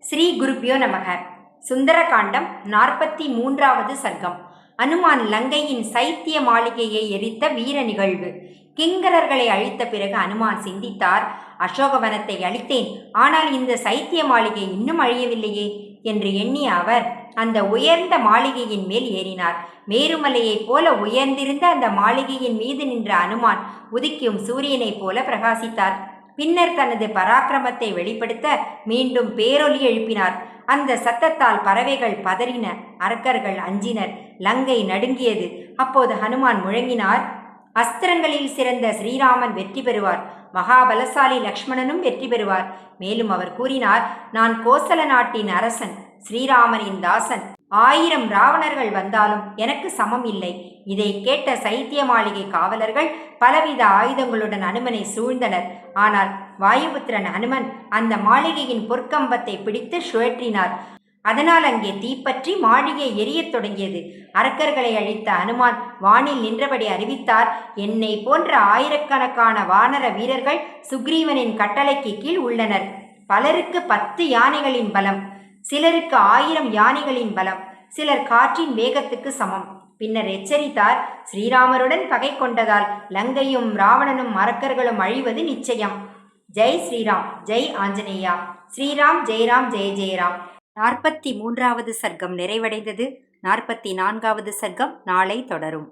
ஸ்ரீ குருப்பியோ நமக. சுந்தரகாண்டம் 43வது சர்க்கம். அனுமான் லங்கையின் சைத்திய மாளிகையை எரித்த வீர நிகழ்வு. கிங்கரர்களை அழித்த பிறகு அனுமான் சிந்தித்தார், அசோகவனத்தை அழித்தேன், ஆனால் இந்த சைத்திய மாளிகை இன்னும் அழியவில்லையே என்று எண்ணிய அவர் அந்த உயர்ந்த மாளிகையின் மேல் ஏறினார். மேருமலையைப் போல உயர்ந்திருந்த அந்த மாளிகையின் மீது நின்ற அனுமான் உதிக்கும் சூரியனைப் போல பிரகாசித்தார். பின்னர் தனது பராக்கிரமத்தை வெளிப்படுத்த மீண்டும் பேரொலி எழுப்பினார். அந்த சத்தத்தால் பறவைகள் பதறின, அரக்கர்கள் அஞ்சினர், லங்கை நடுங்கியது. அப்போது ஹனுமான் முழங்கினார், அஸ்திரங்களில் சிறந்த ஸ்ரீராமன் வெற்றி பெறுவார், மகாபலசாலி லக்ஷ்மணனும் வெற்றி பெறுவார். மேலும் அவர் கூறினார், நான் கோசல நாட்டின் அரசன், ஸ்ரீராமனின் தாசன். 1000 ராவணர்கள் வந்தாலும் எனக்கு சமம் இல்லை. இதை கேட்ட சைத்திய மாளிகை காவலர்கள் பலவித ஆயுதங்களுடன் அனுமனை சூழ்ந்தனர். ஆனால் வாயுபுத்திரன் அனுமன் அந்த மாளிகையின் பொற்கம்பத்தை பிடித்து சுழற்றினார். அதனால் அங்கே தீப்பற்றி மாளிகை எரியத் தொடங்கியது. அரக்கர்களை அழித்த அனுமான் வானில் நின்றபடி அறிவித்தார், என்னை போன்ற ஆயிரக்கணக்கான வானர வீரர்கள் சுக்ரீவனின் கட்டளைக்கு கீழ் உள்ளனர். பலருக்கு 10 யானைகளின் பலம், சிலருக்கு 1000 யானைகளின் பலம், சிலர் காற்றின் வேகத்துக்கு சமம். பின்னர் எச்சரித்தார், ஸ்ரீராமருடன் பகை கொண்டதால் லங்கையும் ராவணனும் அரக்கர்களும் அழிவது நிச்சயம். ஜெய் ஸ்ரீராம், ஜெய் ஆஞ்சநேயா. ஸ்ரீராம் ஜெயராம், ஜெய ஜெயராம். 43வது சர்க்கம் நிறைவடைந்தது. 44வது சர்க்கம் நாளை தொடரும்.